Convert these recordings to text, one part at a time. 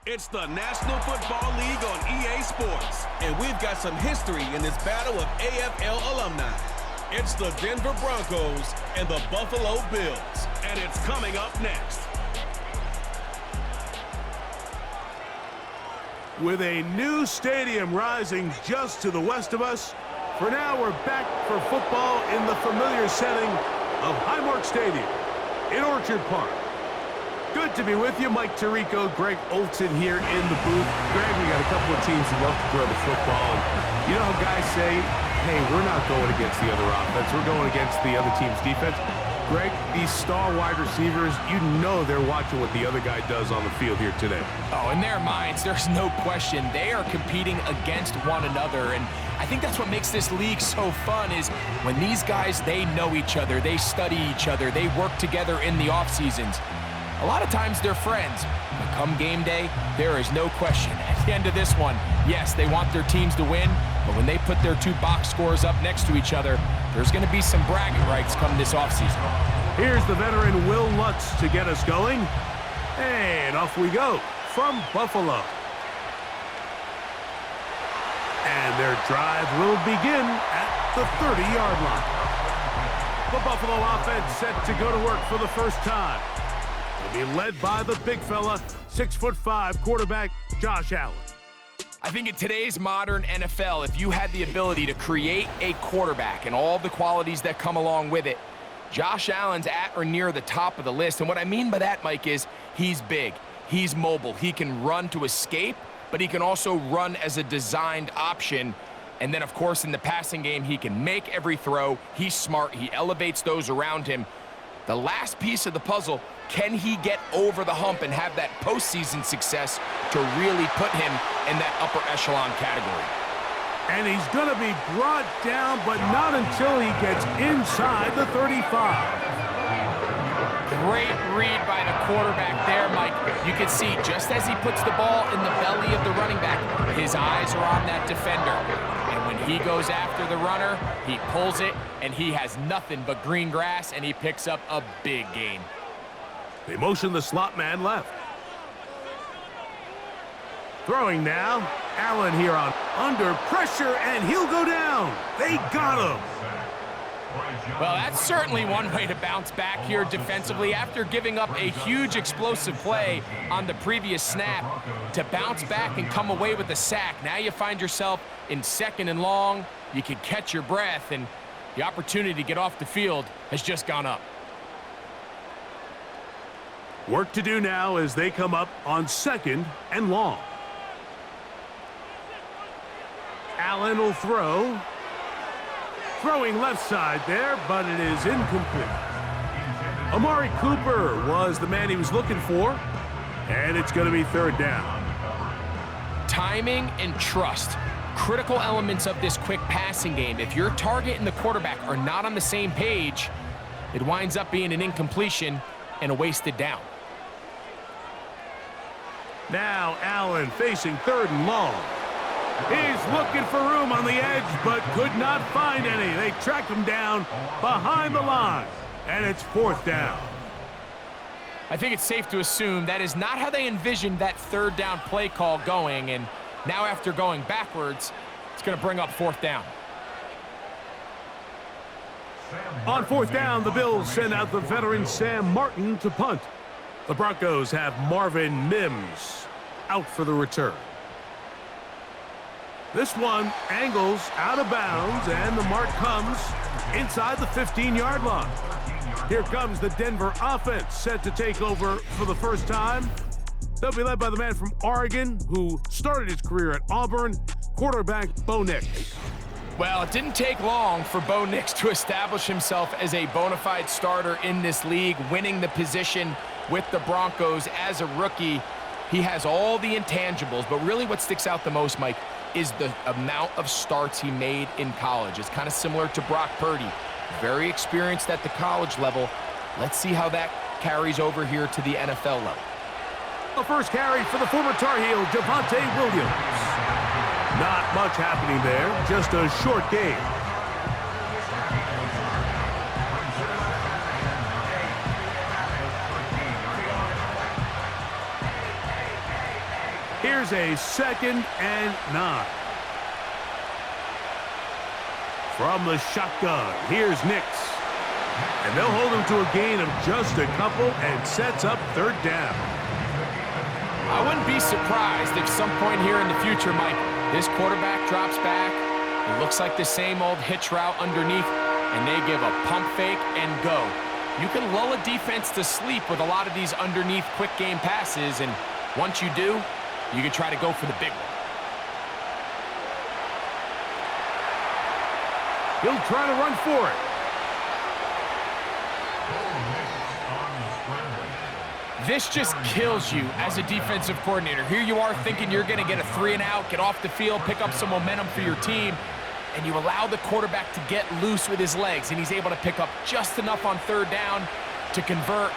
It's the National Football League on EA Sports, and we've got some history in this battle of AFL alumni. It's the Denver Broncos and the Buffalo Bills, and it's coming up next. With a new stadium rising just to the west of us, for now we're back for football in the familiar setting of Highmark Stadium in Orchard Park. Good to be with you. Mike Tirico, Greg Olson here in the booth. Greg, we got a couple of teams who love to throw the football. You know how guys say, hey, we're not going against the other offense. We're going against the other team's defense. Greg, these star wide receivers, you know they're watching what the other guy does on the field here today. Oh, in their minds, there's no question. They are competing against one another, and I think that's what makes this league so fun is when these guys, they know each other, they study each other, they work together in the off seasons. A lot of times they're friends, but come game day, there is no question. At the end of this one, yes, they want their teams to win, but when they put their two box scores up next to each other, there's going to be some bragging rights come this offseason. Here's the veteran Will Lutz to get us going. And off we go from Buffalo. And their drive will begin at the 30-yard line. The Buffalo offense set to go to work for the first time. They'll be led by the big fella, 6'5" quarterback Josh Allen. I think in today's modern NFL, if you had the ability to create a quarterback and all the qualities that come along with it, Josh Allen's at or near the top of the list. And what I mean by that, Mike, is he's big, he's mobile, he can run to escape, but he can also run as a designed option. And then, of course, in the passing game, he can make every throw. He's smart, he elevates those around him. The last piece of the puzzle, can he get over the hump and have that postseason success to really put him in that upper echelon category? And he's going to be brought down, but not until he gets inside the 35. Great read by the quarterback there, Mike. You can see just as he puts the ball in the belly of the running back, his eyes are on that defender. And when he goes after the runner, he pulls it, and he has nothing but green grass, and he picks up a big gain. They motion the slot man left. Throwing now, Allen here on under pressure, and he'll go down. They got him. Well, that's certainly one way to bounce back here defensively after giving up a huge explosive play on the previous snap. To bounce back and come away with a sack, now you find yourself in 2nd and long. You can catch your breath, and the opportunity to get off the field has just gone up. Work to do now as they come up on 2nd and long. Allen will throw. Throwing left side there, but it is incomplete. Amari Cooper was the man he was looking for, and it's going to be 3rd down. Timing and trust, critical elements of this quick passing game. If your target and the quarterback are not on the same page, it winds up being an incompletion and a wasted down. Now Allen facing 3rd and long. He's looking for room on the edge, but could not find any. They tracked him down behind the line, and it's 4th down. I think it's safe to assume that is not how they envisioned that 3rd down play call going, and now after going backwards, it's going to bring up 4th down. On 4th down, the Bills send out the veteran Sam Martin to punt. The Broncos have Marvin Mims out for the return. This one angles out of bounds, and the mark comes inside the 15-yard line. Here comes the Denver offense set to take over for the first time. They'll be led by the man from Oregon who started his career at Auburn, quarterback Bo Nix. Well, it didn't take long for Bo Nix to establish himself as a bona fide starter in this league, winning the position with the Broncos as a rookie. He has all the intangibles, but really what sticks out the most, Mike, is the amount of starts he made in college. It's kind of similar to Brock Purdy. Very experienced at the college level. Let's see how that carries over here to the NFL level. The first carry for the former Tar Heel, Javonte Williams. Not much happening there, just a short game. Here's a 2nd and 9. From the shotgun, here's Nix. And they'll hold him to a gain of just a couple and sets up 3rd down. I wouldn't be surprised if some point here in the future, Mike, this quarterback drops back. It looks like the same old hitch route underneath, and they give a pump fake and go. You can lull a defense to sleep with a lot of these underneath quick game passes, and once you do, you can try to go for the big one. He'll try to run for it. This just kills you as a defensive coordinator. Here you are thinking you're going to get a 3-and-out, get off the field, pick up some momentum for your team, and you allow the quarterback to get loose with his legs, and he's able to pick up just enough on 3rd down to convert,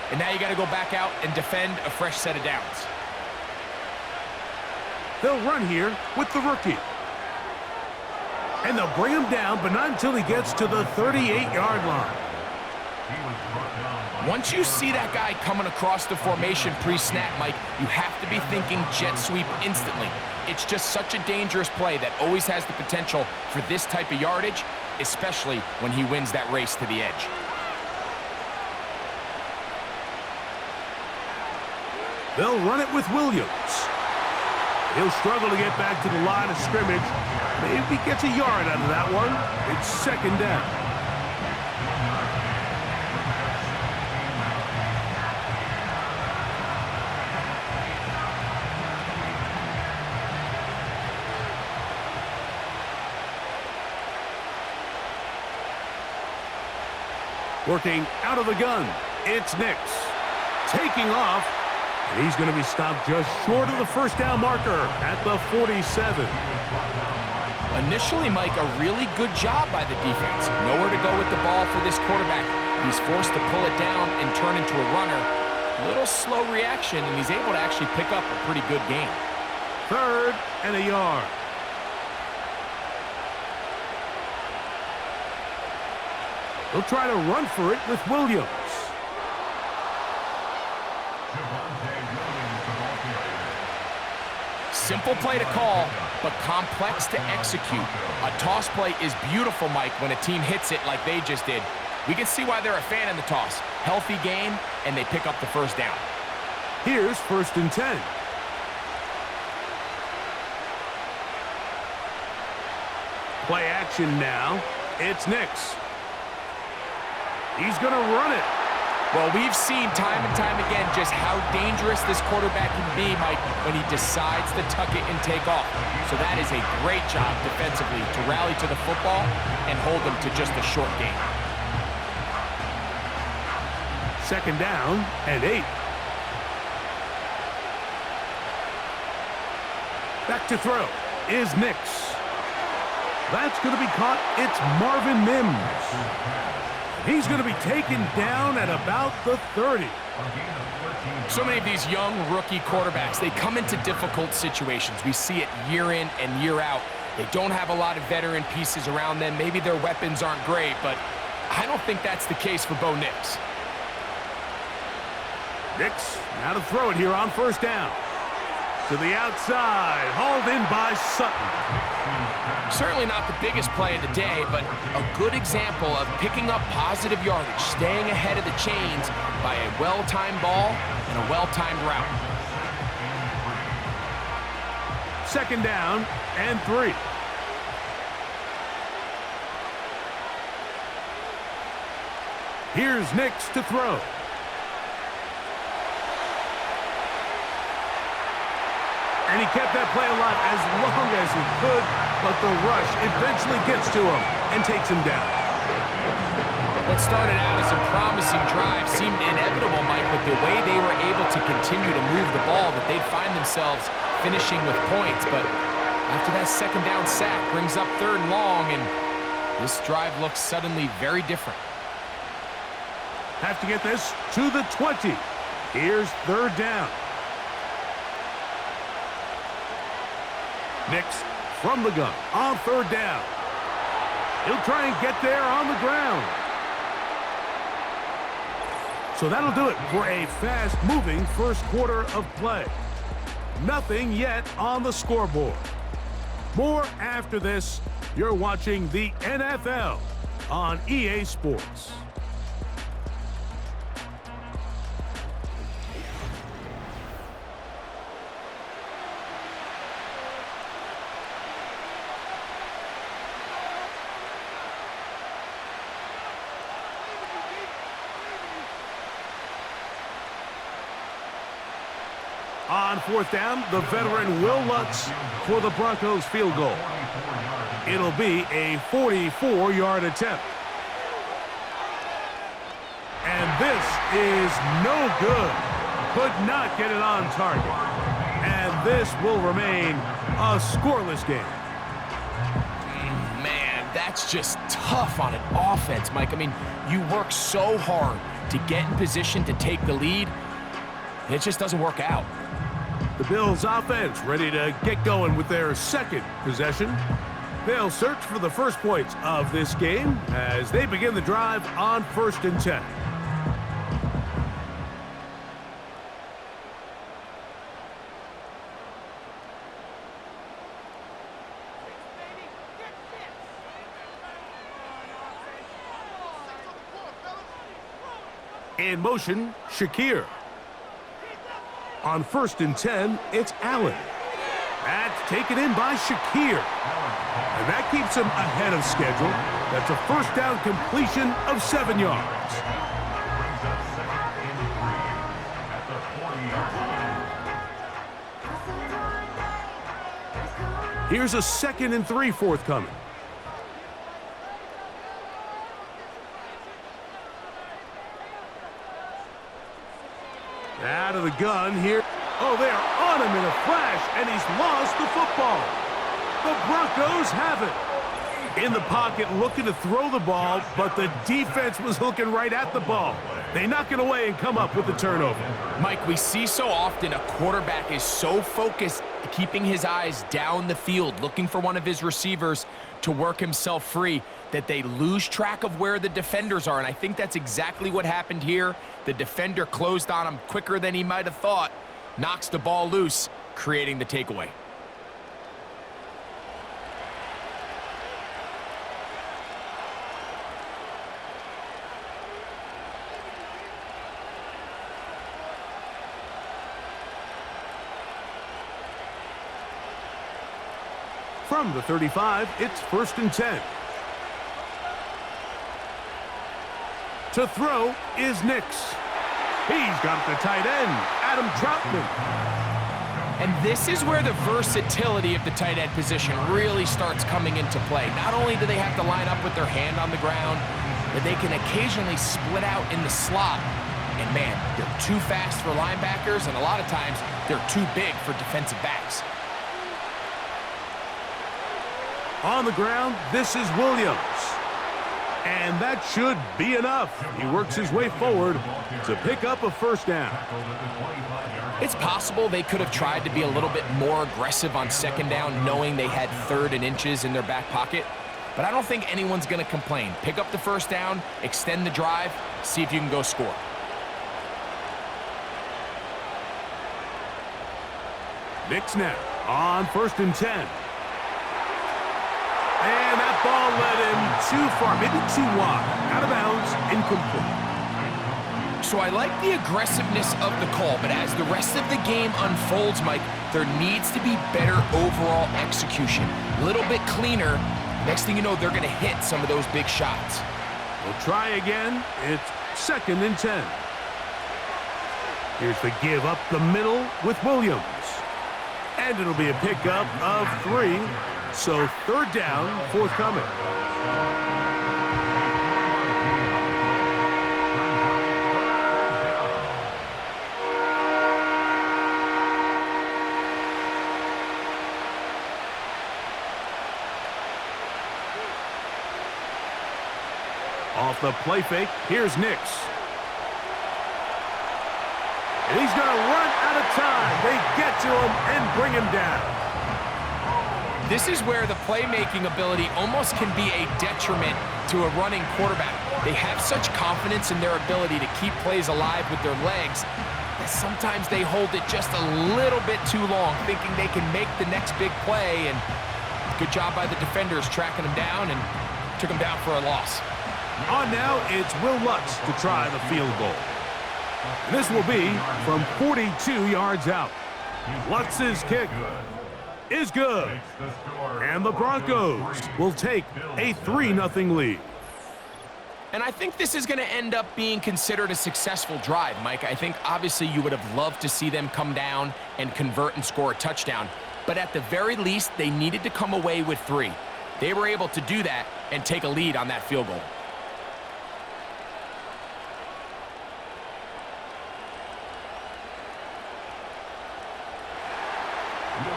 and now you got to go back out and defend a fresh set of downs. They'll run here with the rookie. And they'll bring him down, but not until he gets to the 38-yard line. Once you see that guy coming across the formation pre-snap, Mike, you have to be thinking jet sweep instantly. It's just such a dangerous play that always has the potential for this type of yardage, especially when he wins that race to the edge. They'll run it with Williams. He'll struggle to get back to the line of scrimmage. Maybe he gets a yard out of that one. It's 2nd down. Working out of the gun, it's Nix. Taking off, and he's going to be stopped just short of the 1st down marker at the 47. Initially, Mike, a really good job by the defense. Nowhere to go with the ball for this quarterback. He's forced to pull it down and turn into a runner. A little slow reaction, and he's able to actually pick up a pretty good gain. 3rd and a yard. He'll try to run for it with Williams. Simple play to call, but complex to execute. A toss play is beautiful, Mike, when a team hits it like they just did. We can see why they're a fan in the toss. Healthy game, and they pick up the 1st down. Here's 1st and 10. Play action now. It's Nix. He's going to run it. Well, we've seen time and time again just how dangerous this quarterback can be, Mike, when he decides to tuck it and take off. So that is a great job defensively to rally to the football and hold them to just a short gain. 2nd down and 8. Back to throw is Nix. That's going to be caught. It's Marvin Mims. He's going to be taken down at about the 30. So many of these young rookie quarterbacks, they come into difficult situations. We see it year in and year out. They don't have a lot of veteran pieces around them. Maybe their weapons aren't great, but I don't think that's the case for Bo Nix. Nix now to throw it here on 1st down. To the outside, hauled in by Sutton. Certainly not the biggest play of the day, but a good example of picking up positive yardage, staying ahead of the chains by a well-timed ball and a well-timed route. 2nd down and 3. Here's Nix to throw. And he kept that play alive as long as he could, but the rush eventually gets to him and takes him down. What started out as a promising drive seemed inevitable, Mike, with the way they were able to continue to move the ball, that they'd find themselves finishing with points. But after that 2nd down sack brings up 3rd and long, and this drive looks suddenly very different. Have to get this to the 20. Here's 3rd down. Nix from the gun on 3rd down. He'll try and get there on the ground. So that'll do it for a fast-moving 1st quarter of play. Nothing yet on the scoreboard. More after this. You're watching the NFL on EA Sports. On fourth down, the veteran Will Lutz for the Broncos field goal. It'll be a 44-yard attempt. And this is no good. Could not get it on target. And this will remain a scoreless game. Man, that's just tough on an offense, Mike. I mean, you work so hard to get in position to take the lead, and it just doesn't work out. The Bills offense ready to get going with their second possession. They'll search for the first points of this game as they begin the drive on 1st and 10. In motion, Shakir. On 1st and 10, it's Allen. That's taken in by Shakir. And that keeps him ahead of schedule. That's a first down completion of 7 yards. Here's a 2nd and 3 forthcoming. Out of the gun here. Oh, they are on him in a flash, and he's lost the football. The Broncos have it. In the pocket, looking to throw the ball, but the defense was looking right at the ball. They knock it away and come up with the turnover. Mike, we see so often a quarterback is so focused, keeping his eyes down the field, looking for one of his receivers to work himself free, that they lose track of where the defenders are. And I think that's exactly what happened here. The defender closed on him quicker than he might have thought, knocks the ball loose, creating the takeaway. From the 35, it's 1st and 10. To throw is Nix. He's got the tight end, Adam Troutman. And this is where the versatility of the tight end position really starts coming into play. Not only do they have to line up with their hand on the ground, but they can occasionally split out in the slot. And man, they're too fast for linebackers, and a lot of times they're too big for defensive backs. On the ground, this is Williams. And that should be enough. He works his way forward to pick up a first down. It's possible they could have tried to be a little bit more aggressive on 2nd down, knowing they had 3rd and inches in their back pocket. But I don't think anyone's going to complain. Pick up the first down, extend the drive, see if you can go score. Nix now on 1st and 10. And that ball led him too far, maybe too wide. Out of bounds, incomplete. So I like the aggressiveness of the call, but as the rest of the game unfolds, Mike, there needs to be better overall execution. A little bit cleaner. Next thing you know, they're going to hit some of those big shots. We'll try again. It's 2nd and 10. Here's the give up the middle with Williams. And it'll be a pickup of 3. So 3rd down, forthcoming. Off the play fake, here's Nix. And he's going to run out of time. They get to him and bring him down. This is where the playmaking ability almost can be a detriment to a running quarterback. They have such confidence in their ability to keep plays alive with their legs. sometimes they hold it just a little bit too long, thinking they can make the next big play, and good job by the defenders tracking them down and took them down for a loss. On now, it's Will Lutz to try the field goal. And this will be from 42 yards out. Lutz's kick is good. And the Broncos will take a 3-0 lead. And I think this is going to end up being considered a successful drive, Mike. I think obviously you would have loved to see them come down and convert and score a touchdown. But at the very least, they needed to come away with 3. They were able to do that and take a lead on that field goal.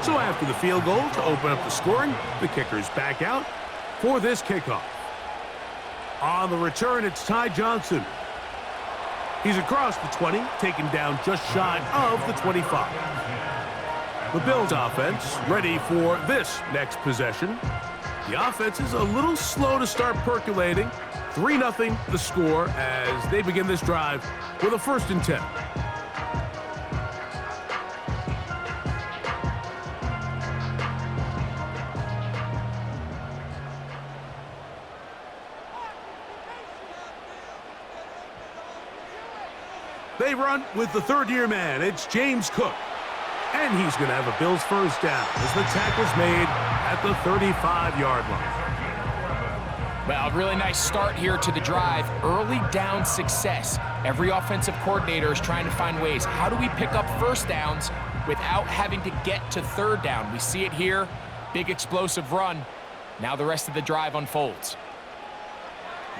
So after the field goal to open up the scoring, the kicker's back out for this kickoff. On the return, it's Ty Johnson. He's across the 20, taken down just shy of the 25. The Bills offense ready for this next possession. The offense is a little slow to start percolating. 3-0 the score as they begin this drive with a 1st and 10. They run with the 3rd-year man. It's James Cook. And he's going to have a Bills 1st down as the tackle's made at the 35-yard line. Well, a really nice start here to the drive. Early down success. Every offensive coordinator is trying to find ways. How do we pick up 1st downs without having to get to 3rd down? We see it here. Big explosive run. Now the rest of the drive unfolds.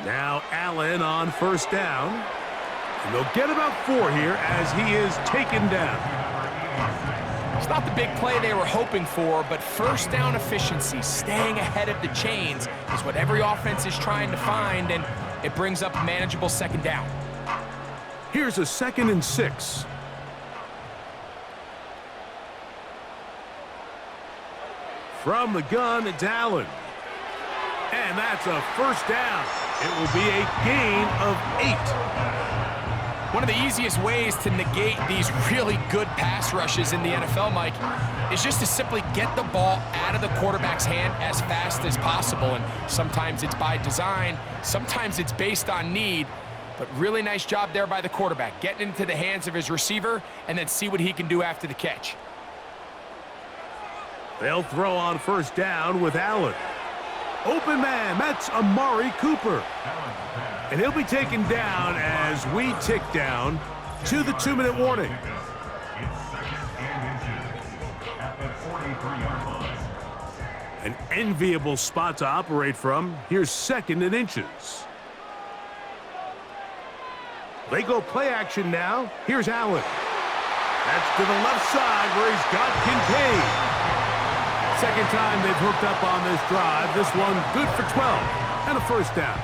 Now Allen on 1st down. And they'll get about 4 here as he is taken down. It's not the big play they were hoping for, but 1st down efficiency, staying ahead of the chains, is what every offense is trying to find, and it brings up a manageable 2nd down. Here's a 2nd and 6. From the gun, it's Allen. And that's a 1st down. It will be a gain of 8. One of the easiest ways to negate these really good pass rushes in the NFL, Mike, is just to simply get the ball out of the quarterback's hand as fast as possible. And sometimes it's by design, sometimes it's based on need, but really nice job there by the quarterback, getting into the hands of his receiver and then see what he can do after the catch. They'll throw on 1st down with Allen. Open man, that's Amari Cooper. And he'll be taken down as we tick down to the 2-minute warning. An enviable spot to operate from. Here's 2nd and inches. They go play action now. Here's Allen. That's to the left side where he's got Kincaid. 2nd time they've hooked up on this drive. This one good for 12 and a 1st down.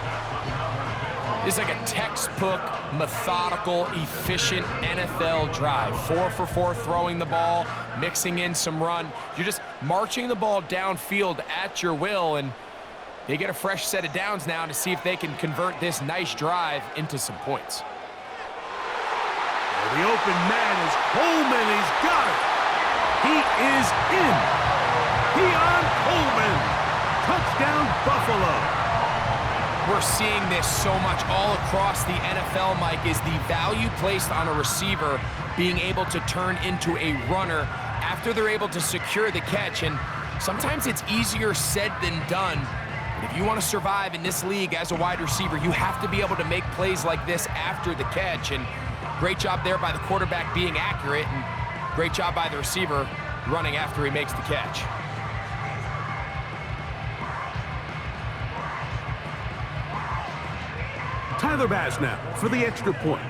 It's like a textbook, methodical, efficient NFL drive. 4 for 4 throwing the ball, mixing in some run. You're just marching the ball downfield at your will, and they get a fresh set of downs now to see if they can convert this nice drive into some points. The open man is Coleman. He's got it. He is in. Keon Coleman. Touchdown, Buffalo. We're seeing this so much all across the NFL, Mike, is the value placed on a receiver being able to turn into a runner after they're able to secure the catch. And sometimes it's easier said than done. But if you want to survive in this league as a wide receiver, you have to be able to make plays like this after the catch. And great job there by the quarterback being accurate, and great job by the receiver running after he makes the catch. Tyler Bass now for the extra point.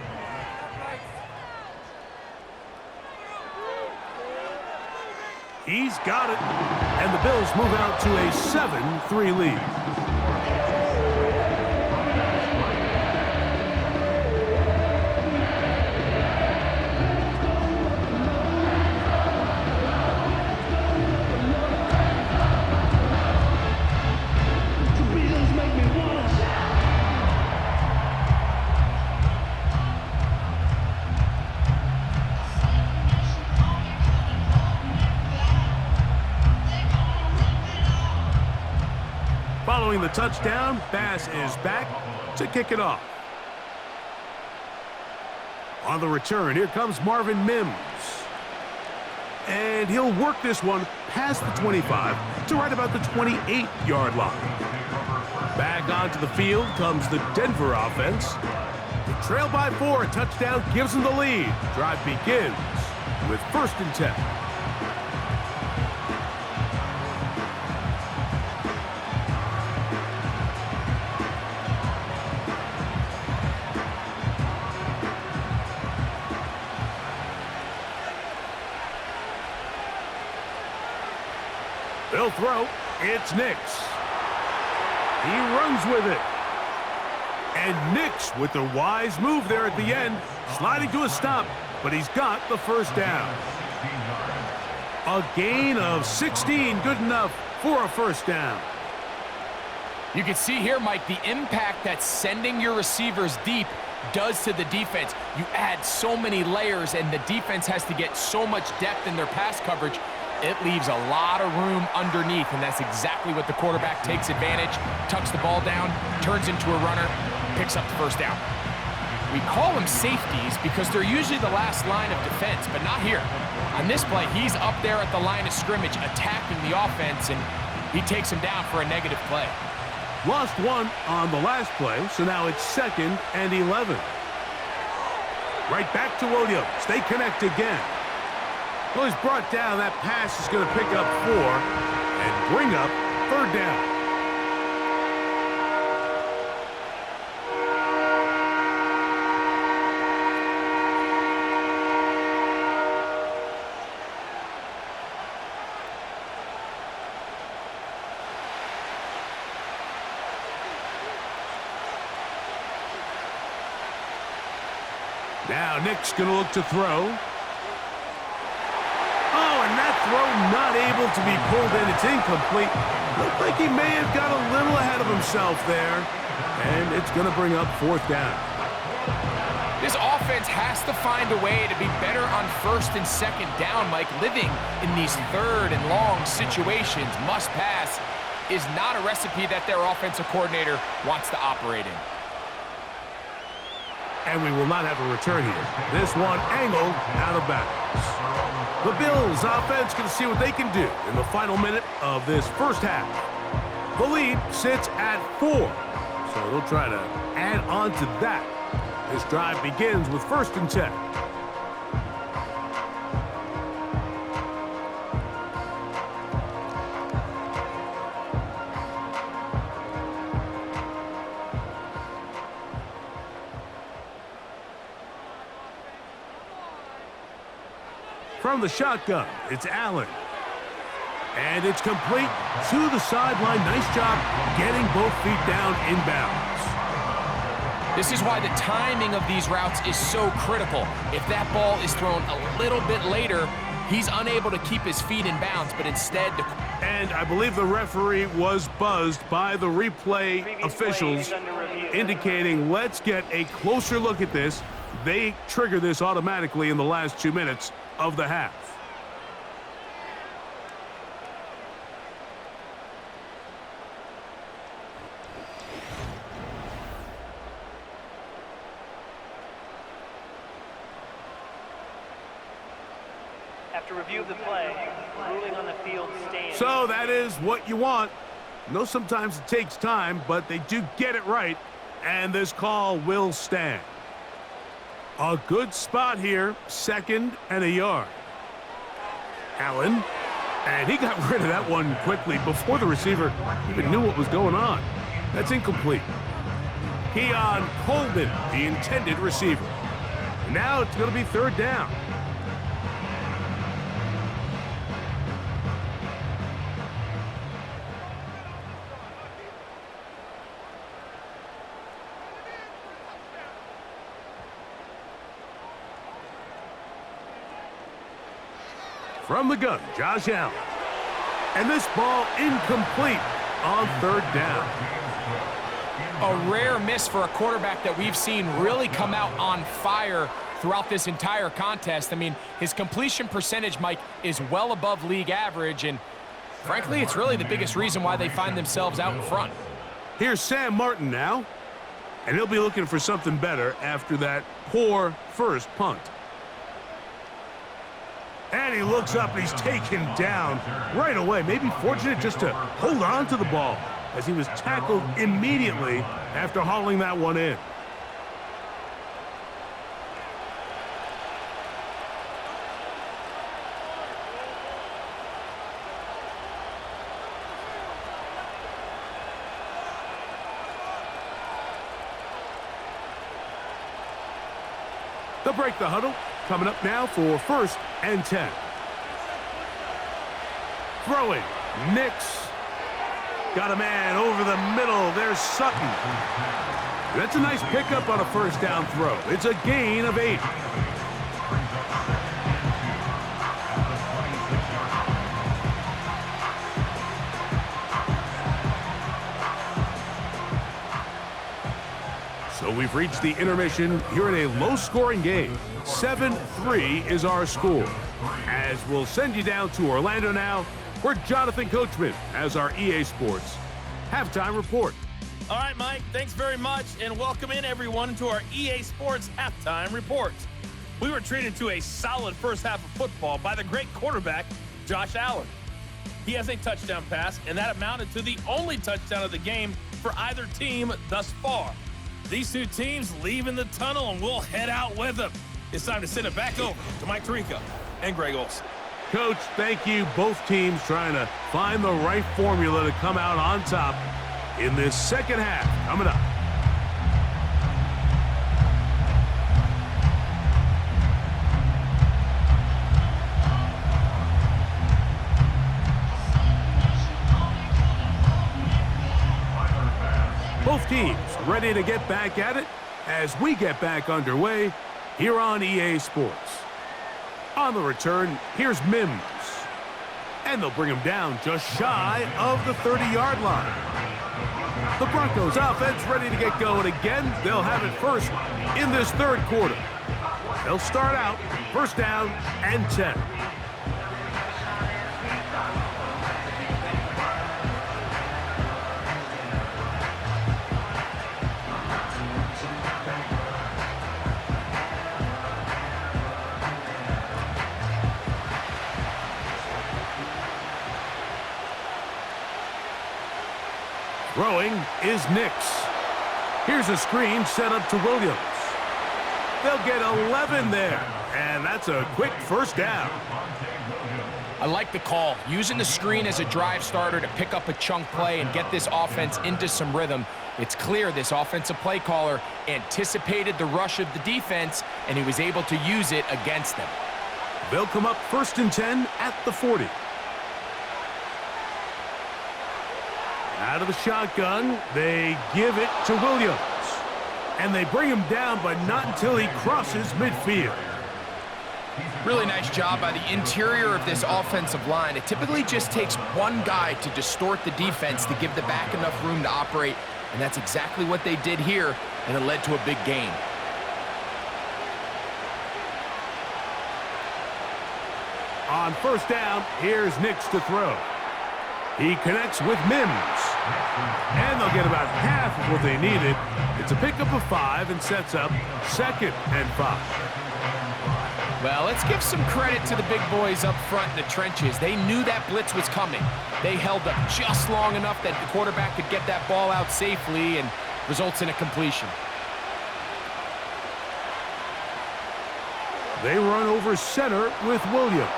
He's got it. And the Bills move out to a 7-3 lead. Following the touchdown, Bass is back to kick it off. On the return, here comes Marvin Mims. And he'll work this one past the 25 to right about the 28-yard line. Back onto the field comes the Denver offense. They trail by 4, a touchdown gives them the lead. Drive begins with 1st and 10. They'll throw. It's Nix. He runs with it. And Nix with the wise move there at the end, sliding to a stop, but he's got the 1st down. A gain of 16, good enough for a 1st down. You can see here, Mike, the impact that sending your receivers deep does to the defense. You add so many layers, and the defense has to get so much depth in their pass coverage. It leaves a lot of room underneath, and that's exactly what the quarterback takes advantage, tucks the ball down, turns into a runner, picks up the 1st down. We call them safeties because they're usually the last line of defense, but not here. On this play, he's up there at the line of scrimmage attacking the offense, and he takes him down for a negative play. Lost 1 on the last play, so now it's 2nd and 11. Right back to Williams. They connect again. Well, he's brought down. That pass is going to pick up 4 and bring up 3rd down. Now Nick's going to look to throw. Throw not able to be pulled in. It's incomplete. Looked like he may have got a little ahead of himself there. And it's going to bring up 4th down. This offense has to find a way to be better on 1st and 2nd down, Mike. Living in these 3rd and long situations, must pass, is not a recipe that their offensive coordinator wants to operate in. And we will not have a return here. This one angled out of bounds. The Bills offense can see what they can do in the final minute of this 1st half. The lead sits at 4, so they'll try to add on to that. This drive begins with 1st and 10. From the shotgun, it's Allen. And it's complete to the sideline. Nice job getting both feet down inbounds. This is why the timing of these routes is so critical. If that ball is thrown a little bit later, he's unable to keep his feet in bounds, but instead... And I believe the referee was buzzed by the replay officials, indicating let's get a closer look at this. They trigger this automatically in the last 2 minutes of the half. After review of the play, ruling on the field stands. So that is what you want. I know sometimes it takes time, but they do get it right, and this call will stand. A good spot here, 2nd and a yard. Allen, and he got rid of that one quickly before the receiver even knew what was going on. That's incomplete. Keon Coleman, the intended receiver. And now it's going to be 3rd down. From the gun, Josh Allen. And this ball incomplete on 3rd down. A rare miss for a quarterback that we've seen really come out on fire throughout this entire contest. I mean, his completion percentage, Mike, is well above league average, and frankly, it's really the biggest reason why they find themselves out in front. Here's Sam Martin now. And he'll be looking for something better after that poor first punt. And he looks up and he's taken down right away. Maybe fortunate just to hold on to the ball as he was tackled immediately after hauling that one in. They'll break the huddle. Coming up now for 1st and 10. Throwing. Nix. Got a man over the middle. There's Sutton. That's a nice pickup on a first down throw. It's a gain of 8. So we've reached the intermission here in a low-scoring game. 7-3 is our score. As we'll send you down to Orlando now, where Jonathan Coachman has our EA Sports halftime report. All right, Mike, thanks very much, and welcome in everyone to our EA Sports halftime report. We were treated to a solid first half of football by the great quarterback, Josh Allen. He has a touchdown pass, and that amounted to the only touchdown of the game for either team thus far. These two teams leaving the tunnel, and we'll head out with them. It's time to send it back over to Mike Tirico and Greg Olson. Coach, thank you. Both teams trying to find the right formula to come out on top in this second half. Coming up. Both teams ready to get back at it as we get back underway here on EA Sports. On the return, here's Mims. And they'll bring him down just shy of the 30-yard line. The Broncos offense ready to get going again. They'll have it first in this third quarter. They'll start out first down and 10. Throwing is Nix. Here's a screen set up to Williams. They'll get 11 there, and that's a quick first down. I like the call. Using the screen as a drive starter to pick up a chunk play and get this offense into some rhythm. It's clear this offensive play caller anticipated the rush of the defense, and he was able to use it against them. They'll come up 1st and 10 at the 40. Out of the shotgun, they give it to Williams. And they bring him down, but not until he crosses midfield. Really nice job by the interior of this offensive line. It typically just takes one guy to distort the defense to give the back enough room to operate, and that's exactly what they did here, and it led to a big gain. On first down, here's Nix to throw. He connects with Mims. And they'll get about half of what they needed. It's a pickup of 5 and sets up 2nd and 5. Well, let's give some credit to the big boys up front in the trenches. They knew that blitz was coming. They held up just long enough that the quarterback could get that ball out safely and results in a completion. They run over center with Williams.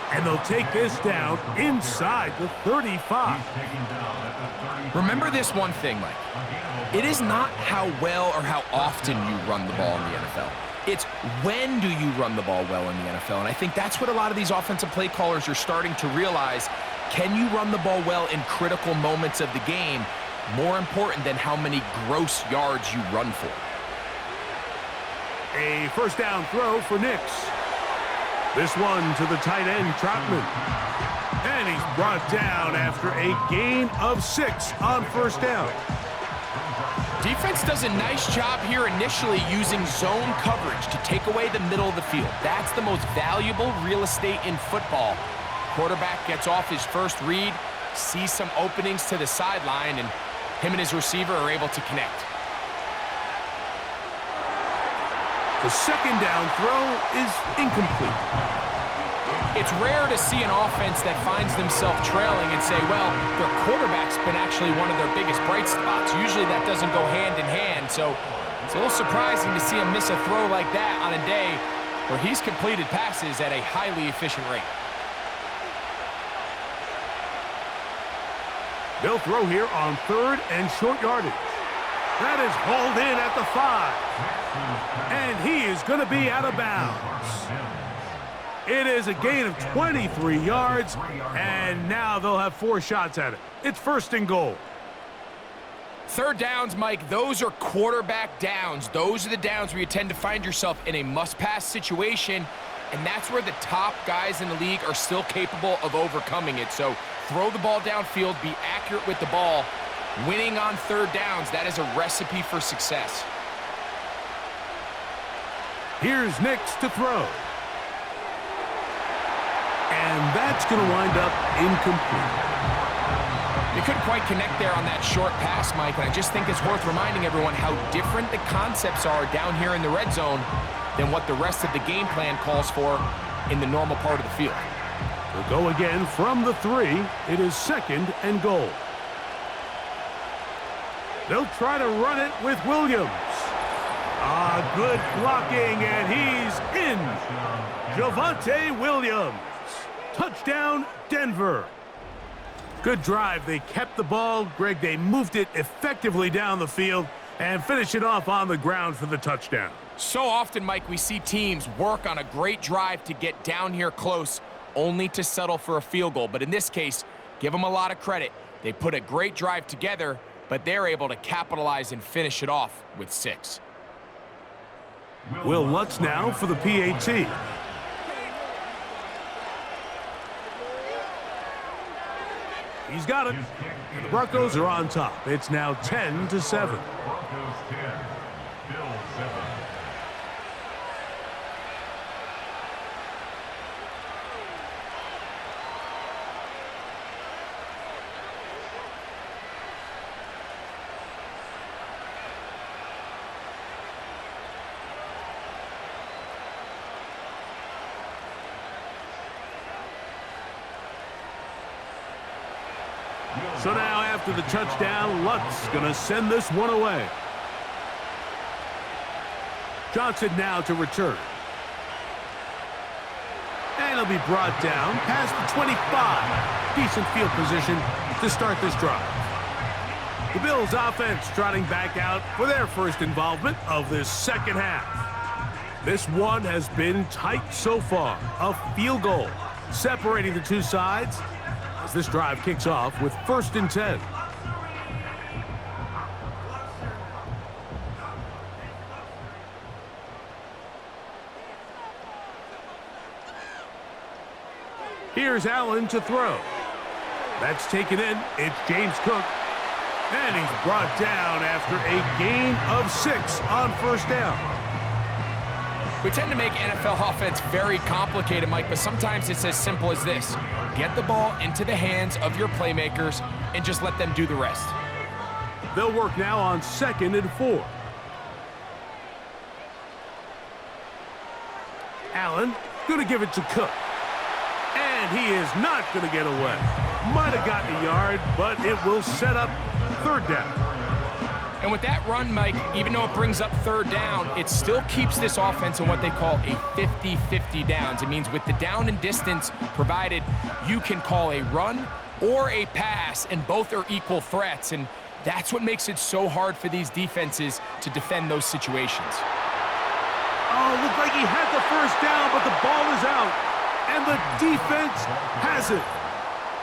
And they'll take this down inside the 35. Remember this one thing, Mike. It is not how well or how often you run the ball in the NFL. It's when do you run the ball well in the NFL. And I think that's what a lot of these offensive play callers are starting to realize. Can you run the ball well in critical moments of the game? More important than how many gross yards you run for. A first down throw for Nix. This one to the tight end, Trotman. And he's brought down after a gain of 6 on first down. Defense does a nice job here initially using zone coverage to take away the middle of the field. That's the most valuable real estate in football. Quarterback gets off his first read, sees some openings to the sideline, and Him and his receiver are able to connect. The second down throw is incomplete. It's rare to see an offense that finds themselves trailing and say, well, their quarterback's been actually one of their biggest bright spots. Usually that doesn't go hand in hand, so it's a little surprising to see him miss a throw like that on a day where he's completed passes at a highly efficient rate. They'll throw here on 3rd and short yardage. That is hauled in at the 5. And he is going to be out of bounds. It is a gain of 23 yards, and now they'll have 4 shots at it. It's 1st and goal. 3rd downs, Mike, those are quarterback downs. Those are the downs where you tend to find yourself in a must-pass situation, and that's where the top guys in the league are still capable of overcoming it. So throw the ball downfield, be accurate with the ball. Winning on 3rd downs, that is a recipe for success. Here's Nix to throw. And that's going to wind up incomplete. They couldn't quite connect there on that short pass, Mike, and I just think it's worth reminding everyone how different the concepts are down here in the red zone than what the rest of the game plan calls for in the normal part of the field. We'll go again from the 3. It is 2nd and goal. They'll try to run it with Williams. Good blocking, and he's in. Javonte Williams. Touchdown, Denver. Good drive. They kept the ball. Greg, they moved it effectively down the field and finished it off on the ground for the touchdown. So often, Mike, we see teams work on a great drive to get down here close, only to settle for a field goal. But in this case, give them a lot of credit. They put a great drive together, but they're able to capitalize and finish it off with 6. Will Lutz now for the PAT. He's got it. And the Broncos are on top. It's now 10-7. So now after the touchdown, Lutz going to send this one away. Johnson now to return. And he'll be brought down past the 25. Decent field position to start this drive. The Bills offense trotting back out for their first involvement of this second half. This one has been tight so far. A field goal separating the two sides as this drive kicks off with 1st and 10. Here's Allen to throw. That's taken in. It's James Cook. And he's brought down after a gain of 6 on 1st down. We tend to make NFL offense very complicated, Mike, but sometimes it's as simple as this. Get the ball into the hands of your playmakers and just let them do the rest. They'll work now on 2nd and 4. Allen going to give it to Cook. And he is not going to get away. Might have gotten a yard, but it will set up 3rd down. And with that run, Mike, even though it brings up 3rd down, it still keeps this offense in what they call a 50-50 downs. It means with the down and distance provided, you can call a run or a pass, and both are equal threats. And that's what makes it so hard for these defenses to defend those situations. Oh, looked like he had the 1st down, but the ball is out. And the defense has it.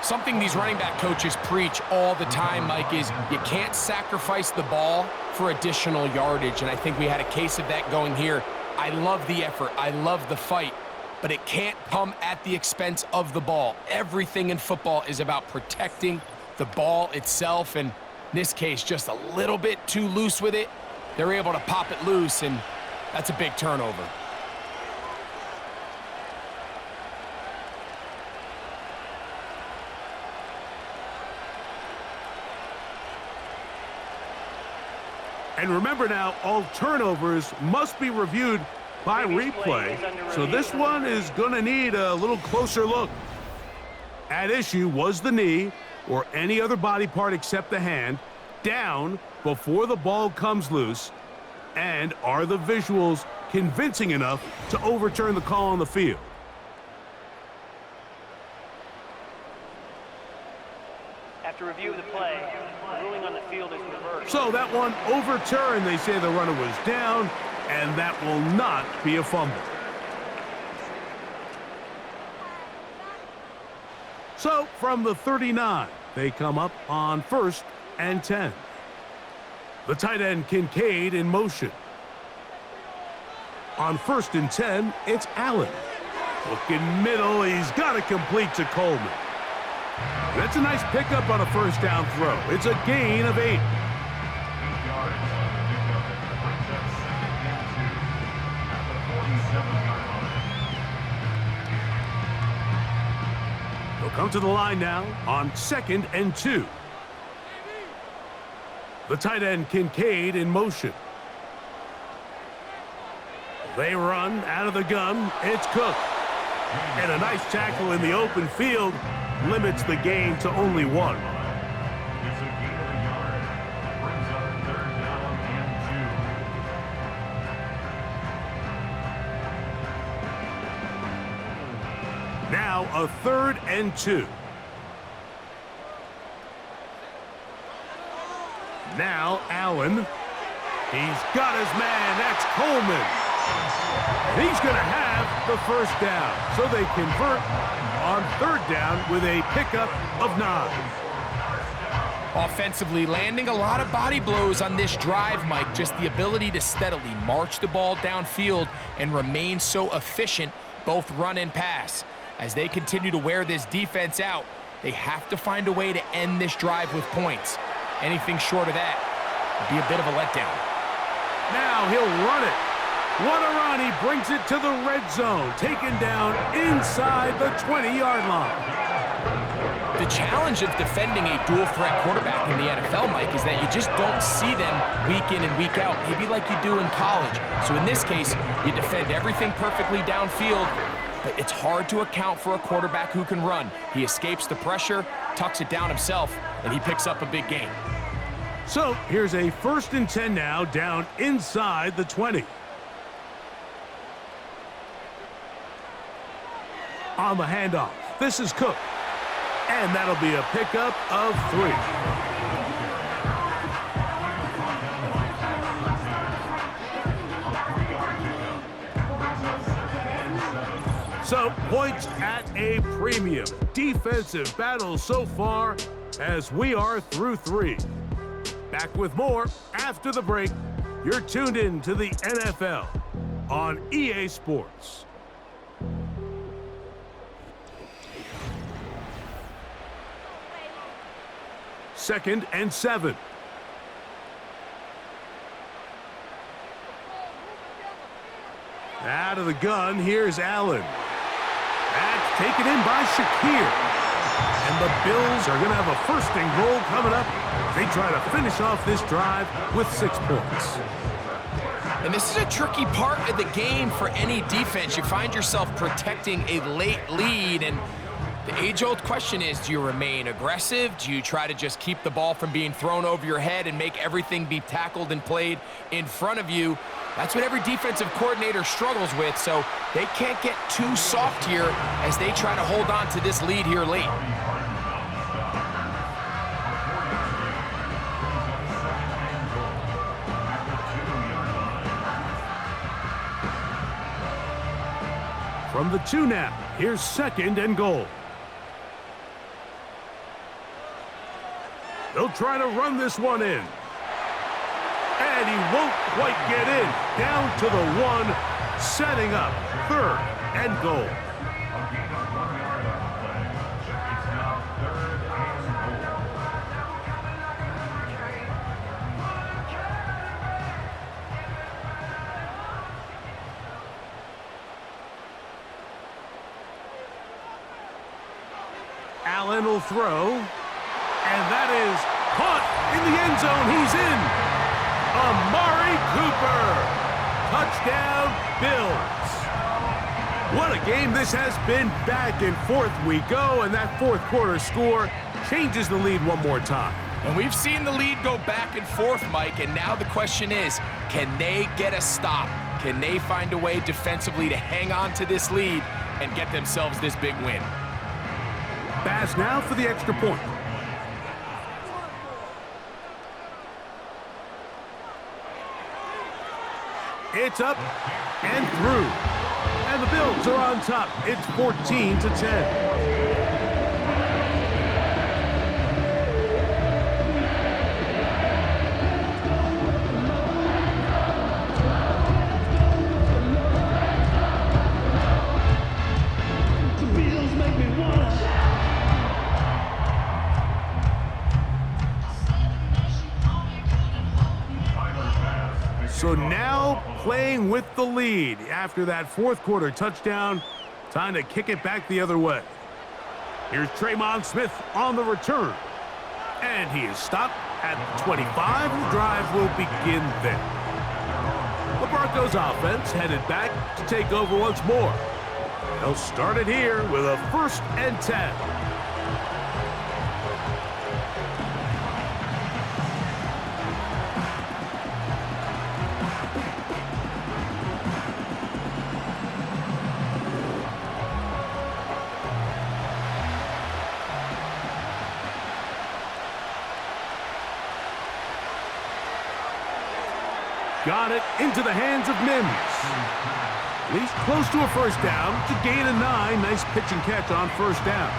Something these running back coaches preach all the time, Mike, is you can't sacrifice the ball for additional yardage, and I think we had a case of that going here. I love the effort. I love the fight, but it can't come at the expense of the ball. Everything in football is about protecting the ball itself, and in this case, just a little bit too loose with it. They're able to pop it loose, and that's a big turnover. And remember now, all turnovers must be reviewed by replay, so this one is going to need a little closer look. At issue was the knee, or any other body part except the hand, down before the ball comes loose, and are the visuals convincing enough to overturn the call on the field? After review of the play, the ruling on the field is reversed. So that one overturned. They say the runner was down, and that will not be a fumble. So from the 39, they come up on 1st and 10. The tight end Kincaid in motion. On 1st and 10, it's Allen. Looking middle, he's got it complete to Coleman. That's a nice pickup on a first down throw. It's a gain of 8. They'll come to the line now on 2nd and 2. The tight end Kincaid in motion. They run out of the gun. It's Cook. And a nice tackle in the open field limits the gain to only 1. Now a 3rd and 2. Now Allen. He's got his man. That's Coleman. And he's going to have the first down. So they convert on 3rd down with a pickup of 9. Offensively, landing a lot of body blows on this drive, Mike. Just the ability to steadily march the ball downfield and remain so efficient, both run and pass. As they continue to wear this defense out, they have to find a way to end this drive with points. Anything short of that would be a bit of a letdown. Now he'll run it. What a run. He brings it to the red zone. Taken down inside the 20-yard line. The challenge of defending a dual-threat quarterback in the NFL, Mike, is that you just don't see them week in and week out, maybe like you do in college. So in this case, you defend everything perfectly downfield, but it's hard to account for a quarterback who can run. He escapes the pressure, tucks it down himself, and he picks up a big gain. So here's a 1st and 10 now, down inside the 20. On the handoff, this is Cook. And that'll be a pickup of 3. So, points at a premium. Defensive battle so far as we are through 3. Back with more after the break. You're tuned in to the NFL on EA Sports. Second and 7. Out of the gun, here's Allen. That's taken in by Shakir. And the Bills are going to have a 1st and goal coming up. They try to finish off this drive with 6 points. And this is a tricky part of the game for any defense. You find yourself protecting a late lead, and the age-old question is, do you remain aggressive? Do you try to just keep the ball from being thrown over your head and make everything be tackled and played in front of you? That's what every defensive coordinator struggles with, so they can't get too soft here as they try to hold on to this lead here late. From the 2 now, here's 2nd and goal. They'll try to run this one in. And he won't quite get in. Down to the 1, setting up 3rd and goal. Allen will throw. And that is caught in the end zone. He's in. Amari Cooper. Touchdown, Bills. What a game this has been. Back and forth we go, and that fourth quarter score changes the lead one more time. And we've seen the lead go back and forth, Mike, and now the question is, can they get a stop? Can they find a way defensively to hang on to this lead and get themselves this big win? Pass now for the extra point. It's up and through. And the Bills are on top. It's 14-10. So now playing with the lead after that fourth quarter touchdown. Time to kick it back the other way. Here's Tremon Smith on the return. And he is stopped at the 25. The drive will begin there. The Broncos offense headed back to take over once more. They'll start it here with a 1st and 10. Got it into the hands of Mims. He's close to a first down to gain a 9. Nice pitch and catch on first down.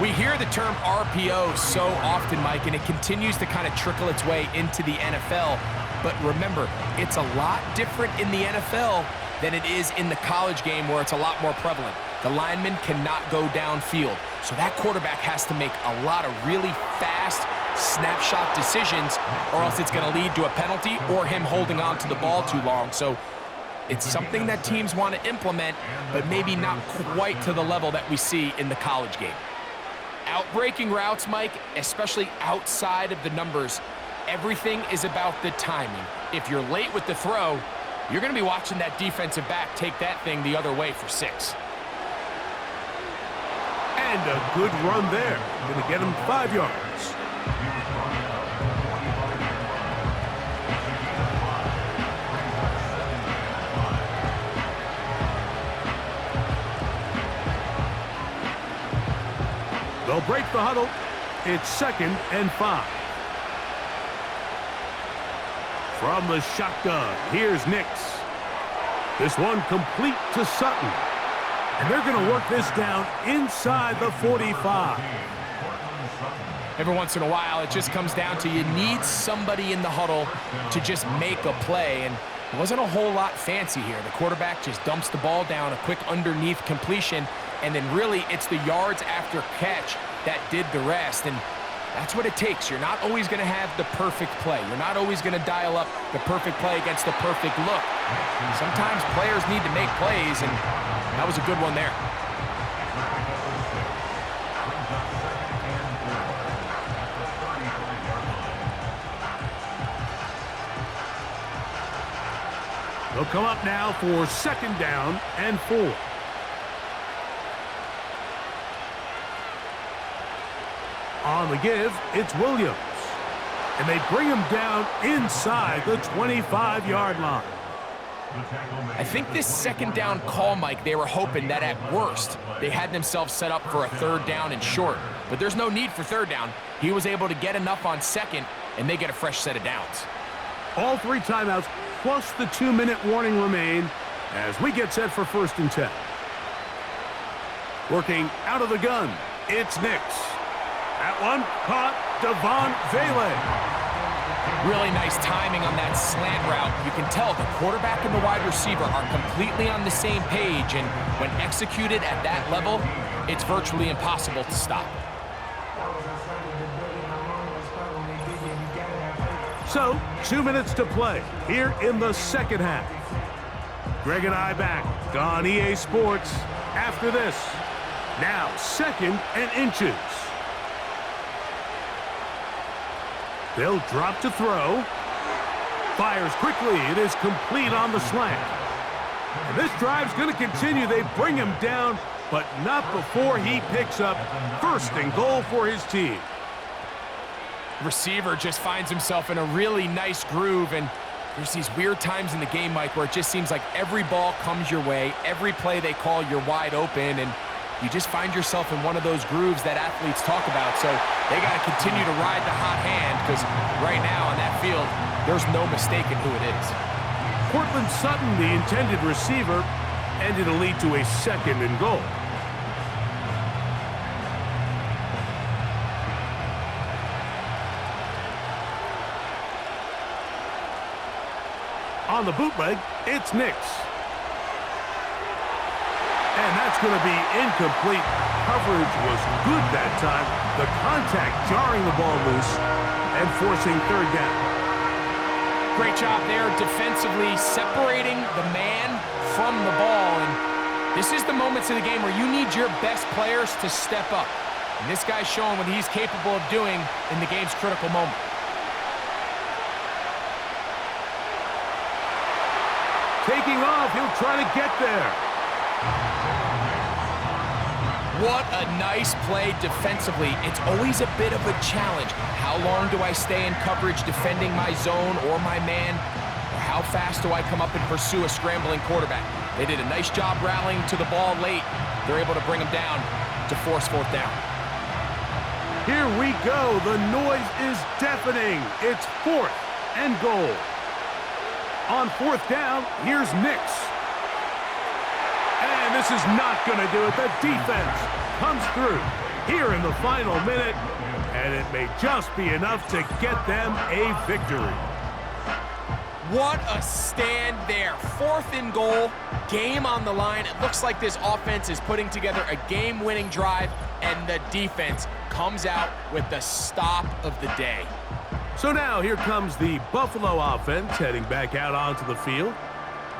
We hear the term RPO so often, Mike, and it continues to kind of trickle its way into the NFL. But remember, it's a lot different in the NFL than it is in the college game where it's a lot more prevalent. The lineman cannot go downfield. So that quarterback has to make a lot of really fast snapshot decisions, or else it's going to lead to a penalty or him holding on to the ball too long. So it's something that teams want to implement, but maybe not quite to the level that we see in the college game. Outbreaking routes, Mike, especially outside of the numbers, everything is about the timing. If you're late with the throw, you're going to be watching that defensive back take that thing the other way for 6. And a good run there. Going to get him 5 yards. They'll break the huddle. It's 2nd and 5. From the shotgun, here's Nix. This one complete to Sutton. And they're going to work this down inside the 45. Every once in a while, it just comes down to you need somebody in the huddle to just make a play. And it wasn't a whole lot fancy here. The quarterback just dumps the ball down, a quick underneath completion, and then really it's the yards after catch that did the rest. And that's what it takes. You're not always going to have the perfect play. You're not always going to dial up the perfect play against the perfect look. Sometimes players need to make plays, and that was a good one there. They'll come up now for 2nd down and 4. On the give, it's Williams. And they bring him down inside the 25-yard line. I think this 2nd down call, Mike, they were hoping that at worst they had themselves set up for a 3rd down and short. But there's no need for 3rd down. He was able to get enough on 2nd, and they get a fresh set of downs. All 3 timeouts plus the 2-minute warning remain as we get set for 1st and 10. Working out of the gun, it's Nix. That one caught Devon Vele. Really nice timing on that slant route. You can tell the quarterback and the wide receiver are completely on the same page, and when executed at that level, it's virtually impossible to stop. So, 2 minutes to play here in the 2nd half. Greg and I back on EA Sports after this. Now 2nd and inches. They'll drop to throw. Fires quickly. It is complete on the slant. And this drive's going to continue. They bring him down, but not before he picks up first and goal for his team. Receiver just finds himself in a really nice groove, and there's these weird times in the game, Mike, where it just seems like every ball comes your way, every play they call, you're wide open, and you just find yourself in one of those grooves that athletes talk about. So they got to continue to ride the hot hand, because right now on that field, there's no mistaking who it is. Cortland Sutton, the intended receiver, and it'll lead to a second and goal. On the bootleg, it's Nix. And that's going to be incomplete. Coverage was good that time. The contact jarring the ball loose and forcing third down. Great job there defensively, separating the man from the ball. And this is the moments of the game where you need your best players to step up. And this guy's showing what he's capable of doing in the game's critical moment. Taking off, he'll try to get there. What a nice play defensively. It's always a bit of a challenge. How long do I stay in coverage defending my zone or my man? Or how fast do I come up and pursue a scrambling quarterback? They did a nice job rallying to the ball late. They're able to bring him down to force fourth down. Here we go. The noise is deafening. It's fourth and goal. On fourth down, here's Nix. And this is not going to do it. The defense comes through here in the final minute, and it may just be enough to get them a victory. What a stand there. Fourth and goal, game on the line. It looks like this offense is putting together a game-winning drive, and the defense comes out with the stop of the day. So now here comes the Buffalo offense heading back out onto the field.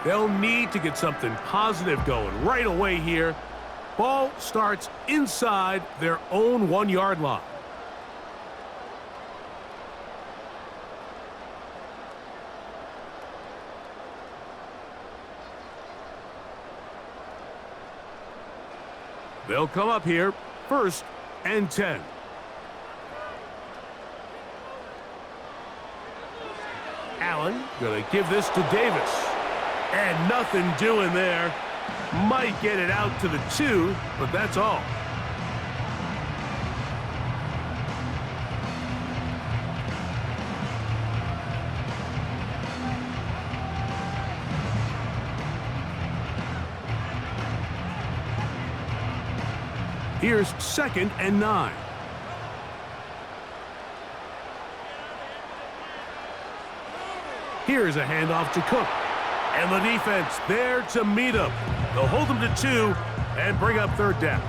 They'll need to get something positive going right away here. Ball starts inside their own 1-yard line. They'll come up here, 1st and 10. Allen gonna give this to Davis. And nothing doing there. Might get it out to the 2, but that's all. Here's 2nd and 9. Here's a handoff to Cook. And the defense there to meet him. They'll hold him to 2 and bring up 3rd down.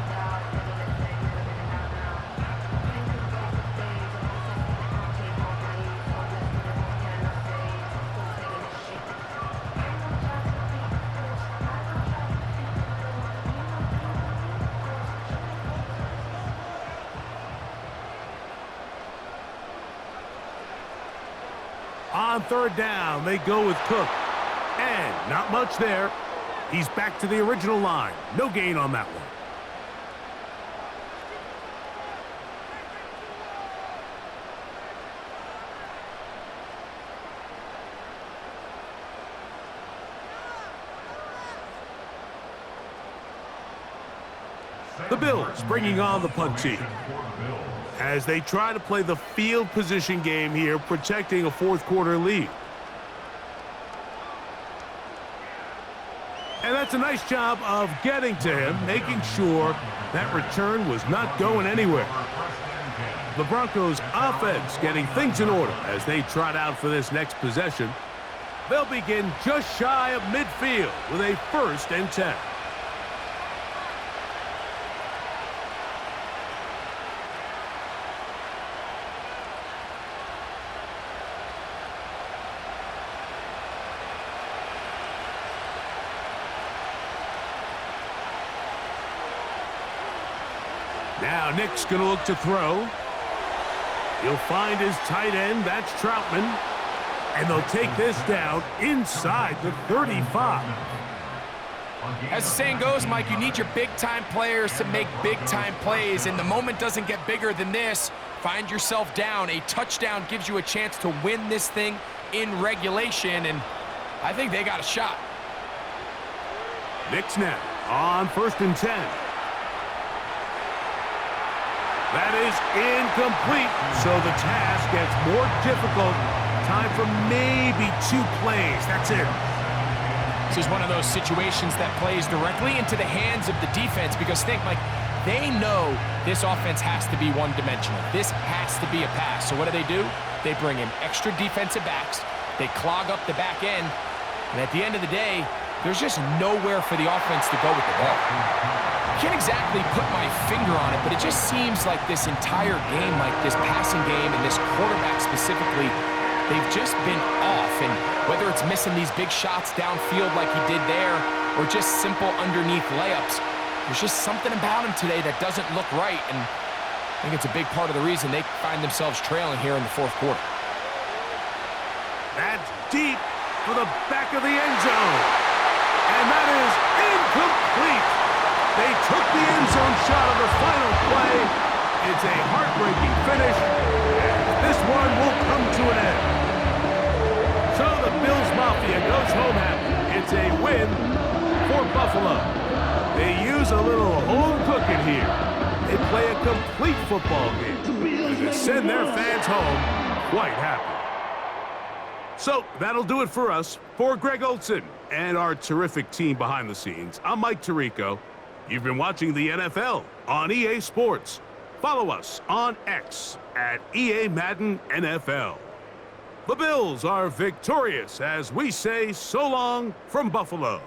On 3rd down, they go with Cook. And not much there. He's back to the original line. No gain on that one. The Bills bringing on the punt team as they try to play the field position game here, protecting a 4th quarter lead. And that's a nice job of getting to him, making sure that return was not going anywhere. The Broncos offense getting things in order as they trot out for this next possession. They'll begin just shy of midfield with a 1st and 10. Now Nick's going to look to throw. He'll find his tight end. That's Troutman. And they'll take this down inside the 35. As the saying goes, Mike, you need your big-time players to make big-time plays, and the moment doesn't get bigger than this. Find yourself down. A touchdown gives you a chance to win this thing in regulation, and I think they got a shot. Knicks now on 1st and 10. That is incomplete, so the task gets more difficult. Time for maybe 2 plays. That's it. This is one of those situations that plays directly into the hands of the defense, because think, Mike, they know this offense has to be one-dimensional. This has to be a pass. So what do? They bring in extra defensive backs. They clog up the back end. And at the end of the day, there's just nowhere for the offense to go with the ball. I can't exactly put my finger on it, but it just seems like this entire game, like this passing game and this quarterback specifically, they've just been off. And whether it's missing these big shots downfield like he did there or just simple underneath layups, there's just something about him today that doesn't look right. And I think it's a big part of the reason they find themselves trailing here in the 4th quarter. That's deep for the back of the end zone. And that is incomplete. They took the end zone shot of the final play. It's a heartbreaking finish, and this one will come to an end. So the Bills Mafia goes home happy. It's a win for Buffalo. They use a little home cooking here. They play a complete football game. They send their fans home quite happy. So that'll do it for us. For Greg Olson and our terrific team behind the scenes, I'm Mike Tirico. You've been watching the NFL on EA Sports. Follow us on X at EA Madden NFL. The Bills are victorious as we say so long from Buffalo.